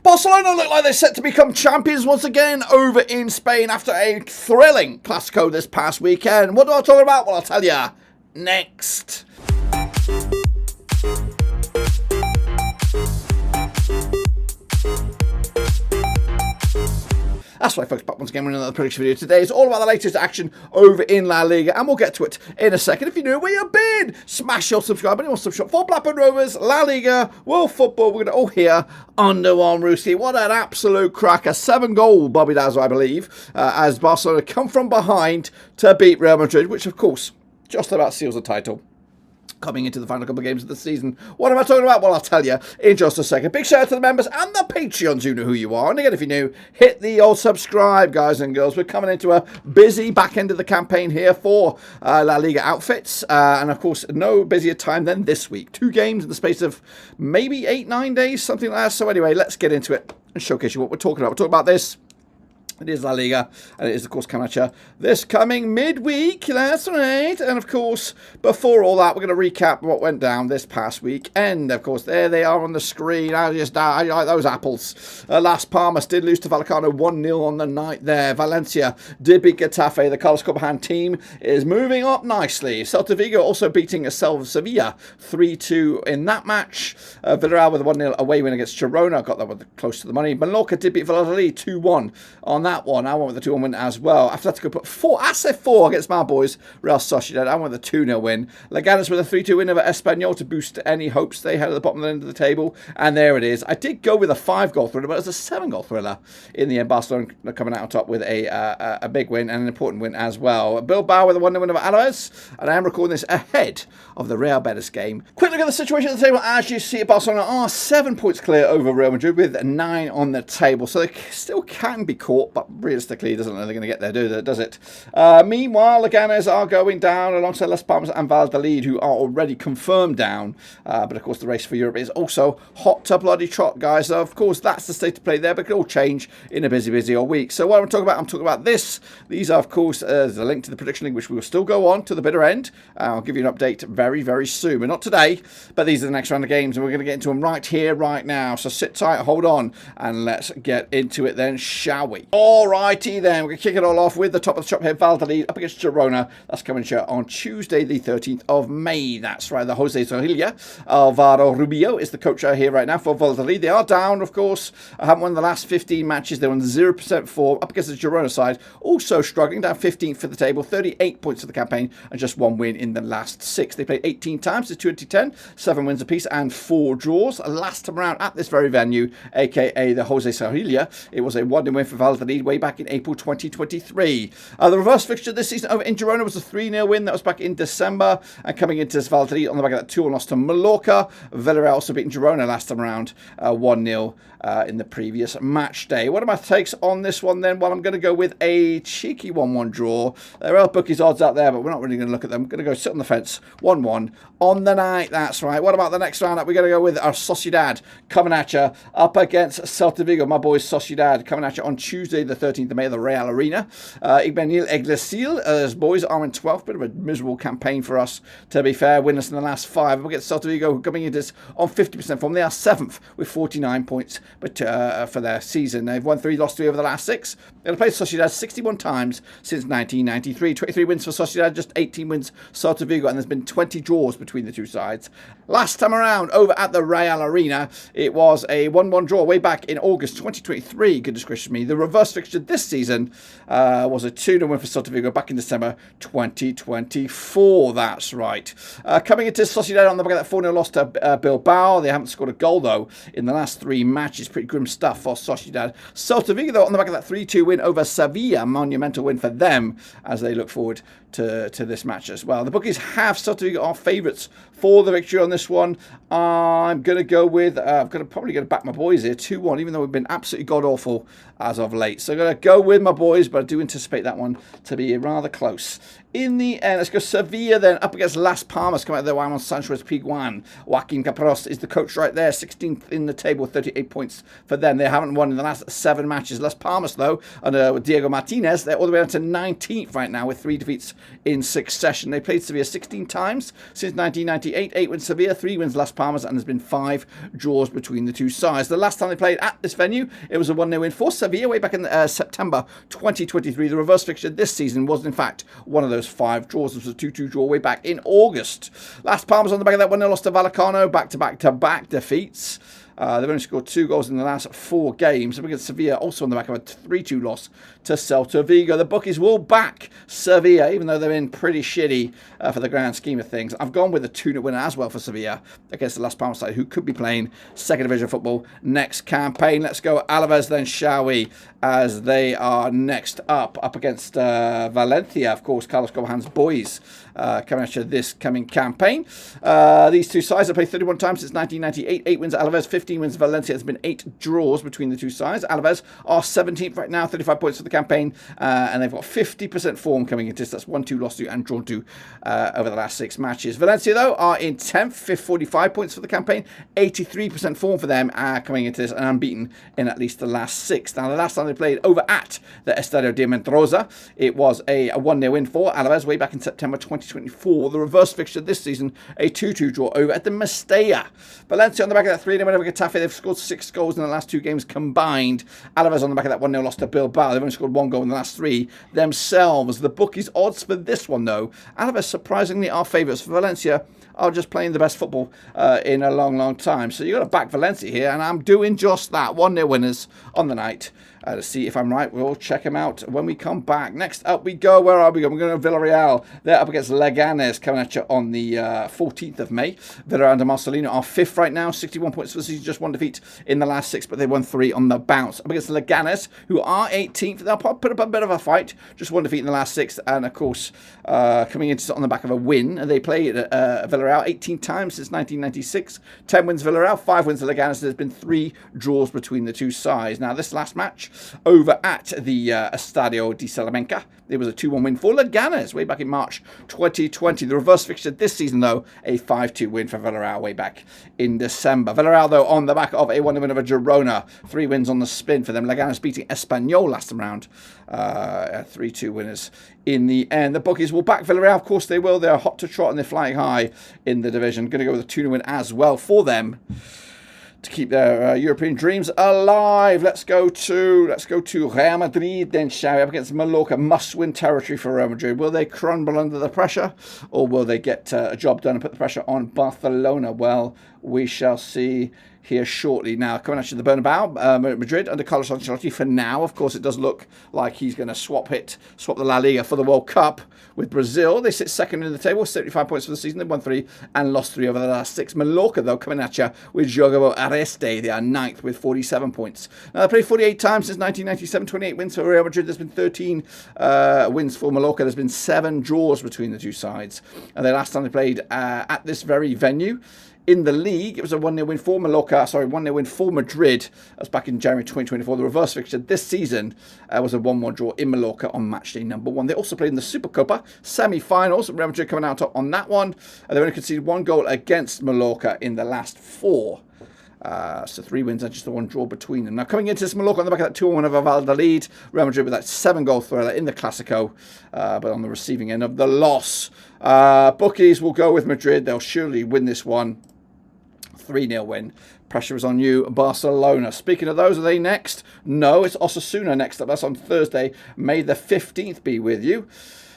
Barcelona look like they're set to become champions once again over in Spain after a thrilling Clásico this past weekend. What do I talk about? Well, I'll tell you next. That's right, folks, back once again with another prediction video. Today is all about the latest action over in La Liga, and we'll get to it in a second. If you know where you've been, smash your subscribe. Anyone subscribe for Blackburn Rovers, La Liga, World Football. We're going to all hear under one Rooski. What an absolute cracker. 7-goal Bobby Dazzle, I believe, as Barcelona come from behind to beat Real Madrid, which, of course, just about seals the title. Coming into the final couple of games of the season. What am I talking about? Well, I'll tell you in just a second. Big shout out to the members and the Patreons who know who you are. And again, if you're new, hit the old subscribe, guys and girls. We're coming into a busy back end of the campaign here for La Liga outfits. And of course, no busier time than this week. 2 games in the space of maybe 8-9 days, something like that. So anyway, let's get into it and showcase you what we're talking about. We're talking about this. It is La Liga, and it is, of course, coming at you this coming midweek. That's right. And, of course, before all that, we're going to recap what went down this past week. And, of course, there they are on the screen. I like those apples. Las Palmas did lose to Vallecano 1-0 on the night there. Valencia did beat Getafe. The Carlos Corbejan team is moving up nicely. Celta Vigo also beating Sevilla 3-2 in that match. Villarreal with a 1-0 away win against Girona. Got that one close to the money. Mallorca did beat Valladolid 2-1 on that one. I went with the 2-1 win as well. Atletico put 4 against my boys, Real Sociedad. I went with the 2-0 win. Leganés with a 3-2 win over Espanyol to boost any hopes they had at the bottom end of the table. And there it is. I did go with a 5-goal thriller, but it was a 7-goal thriller in the end. Barcelona coming out on top with a big win and an important win as well. Bilbao with a 1-0 win over Alavés. And I am recording this ahead of the Real Betis game. Quick look at the situation at the table. As you see, Barcelona are 7 points clear over Real Madrid with 9 on the table. So they still can be caught, but realistically, it doesn't look like they're going to get there, does it? Meanwhile, Leganés are going down alongside Las Palmas and Valladolid, who are already confirmed down. But of course, the race for Europe is also hot to bloody trot, guys. So of course, that's the state of play there, but it can all change in a busy old week. So what I'm talking about this. These are, of course, the link to the prediction league, which we will still go on to the bitter end. I'll give you an update very soon, but not today. But these are the next round of games, and we're going to get into them right here, right now. So sit tight, hold on, and let's get into it then, shall we? Alrighty then, we're going to kick it all off with the top of the shop here, Valladolid up against Girona. That's coming to you on Tuesday, the 13th of May. That's right, the Jose Zorrilla. Alvaro Rubio is the coach here right now for Valladolid. They are down, of course. I haven't won the last 15 matches. They're on 0% form up against the Girona side. Also struggling, down 15th for the table, 38 points for the campaign, and just 1 win in the last 6. They played 18 times since 2010, 7 wins apiece and 4 draws. Last time around at this very venue, aka the Jose Zorrilla, it was a 1-0 win for Valladolid way back in April 2023. The reverse fixture this season over in Girona was a 3-0 win. That was back in December. And coming into this, Valladolid on the back of that 2-1 loss to Mallorca. Villarreal also beating Girona last time around 1-0 in the previous match day. What are my takes on this one then? Well, I'm going to go with a cheeky 1-1 draw. There are bookies odds out there, but we're not really going to look at them. I'm going to go sit on the fence. 1-1 on the night. That's right. What about the next round up? We're going to go with our Sociedad coming at you up against Celta Vigo. My boys Sociedad coming at you on Tuesday, the 13th of May at the Real Arena. Espanyol as boys are in 12th. Bit of a miserable campaign for us, to be fair. Winners in the last 5. We'll get Celta Vigo coming into this on 50% form. They are 7th with 49 points but for their season. They've won 3, lost 3 over the last 6. They've played Sociedad 61 times since 1993. 23 wins for Sociedad, just 18 wins Celta Vigo, and there's been 20 draws between the two sides. Last time around, over at the Real Arena, it was a 1-1 draw way back in August 2023. Goodness gracious me. The reverse fixture this season was a 2-0 win for Celta Vigo back in December 2024. That's right. Coming into Sociedad on the back of that 4-0 loss to Bilbao. They haven't scored a goal, though, in the last 3 matches. Pretty grim stuff for Sociedad. Celta Vigo, though, on the back of that 3-2 win over Sevilla. Monumental win for them as they look forward to this match as well. The bookies have Celta Vigo are favourites for the victory on this one. I'm going to go with, probably going to back my boys here, 2-1, even though we've been absolutely god-awful as of late. So I'm going to go with my boys, but I do anticipate that one to be rather close In the end, let's go Sevilla then, up against Las Palmas, coming out there, Juan Sanchez Piguan. Joaquin Capros is the coach right there, 16th in the table, 38 points for them. They haven't won in the last 7 matches. Las Palmas, though, under Diego Martinez, they're all the way down to 19th right now with 3 defeats in succession. They played Sevilla 16 times since 1998, 8 wins Sevilla, 3 wins Las Palmas, and there's been 5 draws between the two sides. The last time they played at this venue, it was a 1-0 win for Sevilla way back in September 2023. The reverse fixture this season was, in fact, one of those 5 draws. This was a 2-2 draw way back in August. Las Palmas on the back of that 1-0 loss to Vallecano, back-to-back defeats. They've only scored 2 goals in the last 4 games. Up against Sevilla, also on the back of a 3-2 loss to Celta Vigo. The bookies will back Sevilla, even though they've been pretty shitty for the grand scheme of things. I've gone with a 2-0 winner as well for Sevilla against the Las Palmas side, who could be playing second division football next campaign. Let's go Alavés then, shall we? As they are next up against Valencia, of course, Carlos Gohan's boys coming at you this coming campaign. These two sides have played 31 times since 1998. 8 wins Alavés, 15 wins Valencia. There's been 8 draws between the two sides. Alavés are 17th right now, 35 points for the campaign, and they've got 50% form coming into this. That's 1-2 lost to and drawn to over the last 6 matches. Valencia, though, are in 10th, 45 points for the campaign, 83% form for them coming into this, and unbeaten in at least the last 6. Now, the last time they played over at the Estadio de Mentrosa, it was a 1-0 win for Alavés way back in September 2024. The reverse fixture this season, a 2-2 draw over at the Mestalla. Valencia on the back of that 3-0 win over Getafe. They've scored 6 goals in the last 2 games combined. Alavés on the back of that 1-0 loss to Bilbao. They've only scored 1 goal in the last 3 themselves. The bookies' odds for this one, though, Alavés surprisingly are favourites. For Valencia are just playing the best football in a long, long time. So you've got to back Valencia here, and I'm doing just that. 1-0 winners on the night. To see if I'm right, we'll check them out when we come back. Next up we go. Where are we going? We're going to Villarreal. They're up against Leganés, coming at you on the 14th of May. Villarreal and Marcelino are 5th right now, 61 points for the season, just 1 defeat in the last 6, but they won 3 on the bounce. Up against Leganés, who are 18th. They'll put up a bit of a fight, just 1 defeat in the last 6, and of course, coming into on the back of a win. They played Villarreal 18 times since 1996. 10 wins Villarreal, 5 wins Leganés. There's been 3 draws between the two sides. Now, this last match over at the Estadio de Salamanca, it was a 2-1 win for Leganés way back in March 2020. The reverse fixture this season, though, a 5-2 win for Villarreal way back in December. Villarreal, though, on the back of a 1-0 win over Girona, 3 wins on the spin for them. Leganés beating Espanyol last time round, 3-2 winners in the end. The bookies will back Villarreal, of course they will. They're hot to trot and they're flying high in the division. Going to go with a 2-0 win as well for them to keep their European dreams alive. Let's go to Real Madrid then, shall we? Up against Mallorca, must-win territory for Real Madrid. Will they crumble under the pressure, or will they get a job done and put the pressure on Barcelona? Well, we shall see here shortly. Now, coming at you, the Bernabeu, Madrid under Carlos Ancelotti for now. Of course, it does look like he's going to swap the La Liga for the World Cup with Brazil. They sit second in the table, 75 points for the season. They've won 3 and lost 3 over the last 6. Mallorca, though, coming at you with Jogo Areste. They are 9th with 47 points. Now, they played 48 times since 1997, 28 wins for Real Madrid. There's been 13 wins for Mallorca. There's been 7 draws between the two sides. And the last time they played at this very venue, in the league, it was a 1-0 win for 1-0 win for Madrid. That was back in January 2024. The reverse fixture this season was a 1-1 draw in Mallorca on match day number 1. They also played in the Supercopa semi-finals. Real Madrid coming out top on that one. They've only conceded 1 goal against Mallorca in the last 4. So 3 wins and just the 1 draw between them. Now, coming into this, Mallorca on the back of that 2-1 over Valladolid. Real Madrid with that 7-goal thriller in the Clásico, but on the receiving end of the loss. Bookies will go with Madrid. They'll surely win this one. 3-0 win. Pressure is on you, Barcelona. Speaking of those, are they next? No, it's Osasuna next up. That's on Thursday, May the 15th be with you.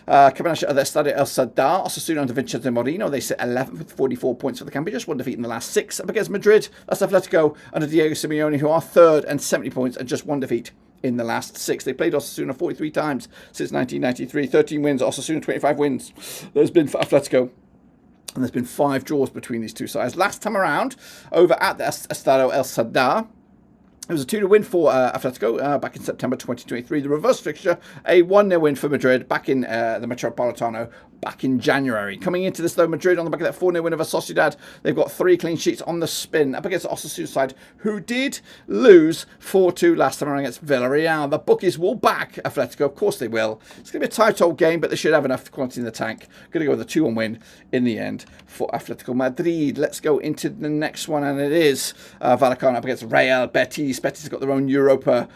Coming out of their Estadio El Sadar, Osasuna under Vincenzo Moreno. They sit 11th with 44 points for the campaign. Just 1 defeat in the last 6. Up against Madrid, that's Atlético under Diego Simeone, who are 3rd and 70 points and just 1 defeat in the last 6. They played Osasuna 43 times since 1993. 13 wins, Osasuna 25 wins. There's been for Atlético. And there's been 5 draws between these two sides. Last time around, over at the Estadio El Sadar, it was a 2-0 win for Atlético back in September 2023. The reverse fixture, a 1-0 win for Madrid back in the Metropolitano back in January. Coming into this, though, Madrid on the back of that 4-0 win over Sociedad. They've got 3 clean sheets on the spin up against the Osasuna side, who did lose 4-2 last time around against Villarreal. The bookies will back Atlético. Of course they will. It's going to be a tight old game, but they should have enough quantity in the tank. Going to go with a 2-1 win in the end for Atlético Madrid. Let's go into the next one, and it is Vallecano up against Real Betis. Betis has got their own Europa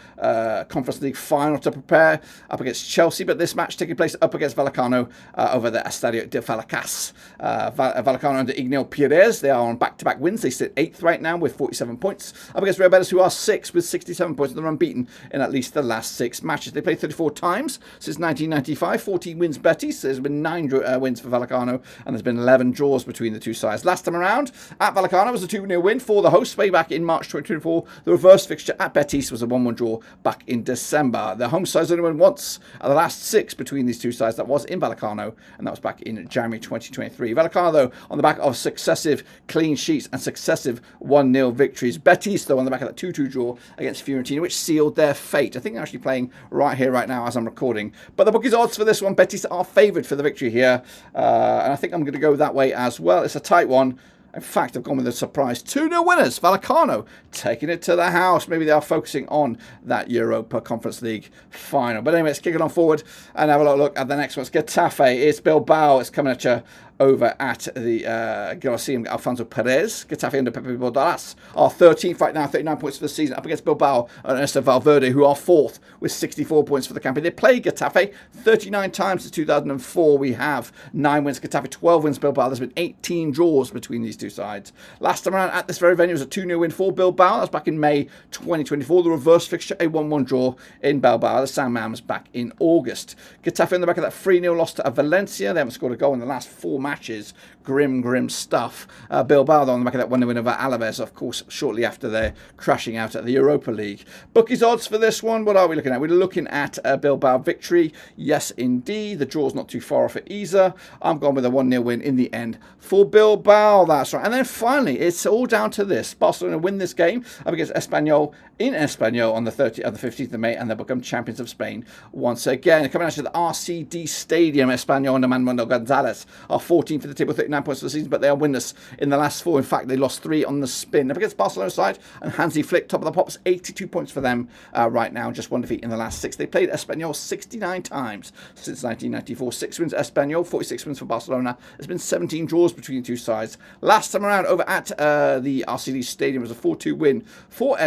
Conference League final to prepare up against Chelsea, but this match taking place up against Vallecano over the Estadio de Vallecas. Vallecano under Igneo Pires. They are on back-to-back wins. They sit 8th right now with 47 points. Up against Real Betis, who are 6th with 67 points. They're unbeaten in at least the last 6 matches. They played 34 times since 1995. 14 wins Betis. There's been 9 wins for Vallecano, and there's been 11 draws between the two sides. Last time around at Vallecano was a 2-0 win for the hosts way back in March 2024. The reverse fixture at Betis was a 1-1 draw back in December. The home sides only won once at the last 6 between these two sides. That was in Vallecano, and that was back in January 2023. Vallecano, though, on the back of successive clean sheets and successive 1-0 victories. Betis, though, on the back of that 2-2 draw against Fiorentina, which sealed their fate. I think they're actually playing right here, right now, as I'm recording. But the bookies' odds for this one, Betis are favoured for the victory here. And I think I'm going to go that way as well. It's a tight one. In fact, I've gone with a surprise 2-0 winners. Vallecano taking it to the house. Maybe they are focusing on that Europa Conference League final. But anyway, let's kick it on forward and have a look at the next one. It's Getafe. It's Bilbao. It's coming at you over at the Coliseum. Alfonso Perez. Getafe under Pepe Bordalas are 13th right now, 39 points for the season, up against Bilbao and Ernesto Valverde, who are 4th with 64 points for the campaign. They played Getafe 39 times since 2004. We have 9 wins Getafe, 12 wins Bilbao. There's been 18 draws between these two sides. Last time around at this very venue was a 2-0 win for Bilbao. That was back in May 2024. The reverse fixture, a 1-1 draw in Bilbao. The Sandman was back in August. Getafe on the back of that 3-0 loss to Valencia. They haven't scored a goal in the last 4 matches. Grim stuff. Bilbao, though, on the back of that 1-0 win over Alavés, of course, shortly after their crashing out at the Europa League. Bookies odds for this one, what are we looking at? We're looking at a Bilbao victory. Yes, indeed. The draw's not too far off it either. I'm going with a 1-0 win in the end for Bilbao. That's right. And then finally, it's all down to this. Barcelona win this game up against Espanyol in Espanyol on the 15th of May, and they'll become champions of Spain once again. Coming out to the RCD Stadium, Espanyol under Manuel Gonzalez are 14th for the table, 39 points for the season, but they are winners in the last 4. In fact, they lost 3 on the spin. Up against Barcelona side, and Hansi Flick, top of the pops, 82 points for them right now, just 1 defeat in the last 6. They played Espanyol 69 times since 1994. 6 wins Espanyol, 46 wins for Barcelona. There's been 17 draws between the two sides. Last time around over at the RCD Stadium was a 4-2 win for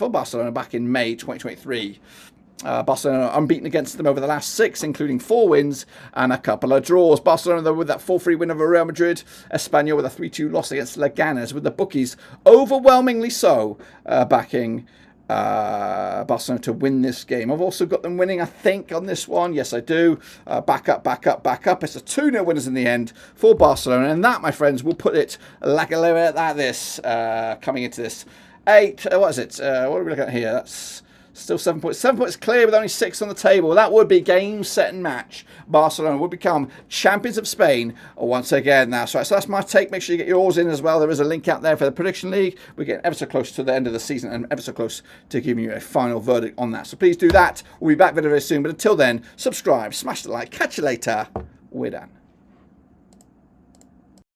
Barcelona back in May 2023. Barcelona unbeaten against them over the last 6, including 4 wins and a couple of draws. Barcelona, though, with that 4-3 win over Real Madrid. Espanyol with a 3-2 loss against Leganés, with the bookies overwhelmingly so backing Barcelona to win this game. I've also got them winning, I think, on this one. Yes, I do. Back up. It's a 2-0 winners in the end for Barcelona. And that, my friends, will put it like this coming into this 8. What is it? What are we looking at here? That's still 7 points. 7 points clear with only 6 on the table. That would be game, set and match. Barcelona would become champions of Spain once again. That's right. So that's my take. Make sure you get yours in as well. There is a link out there for the prediction league. We're getting ever so close to the end of the season and ever so close to giving you a final verdict on that. So please do that. We'll be back very, very soon. But until then, subscribe, smash the like. Catch you later. We're done.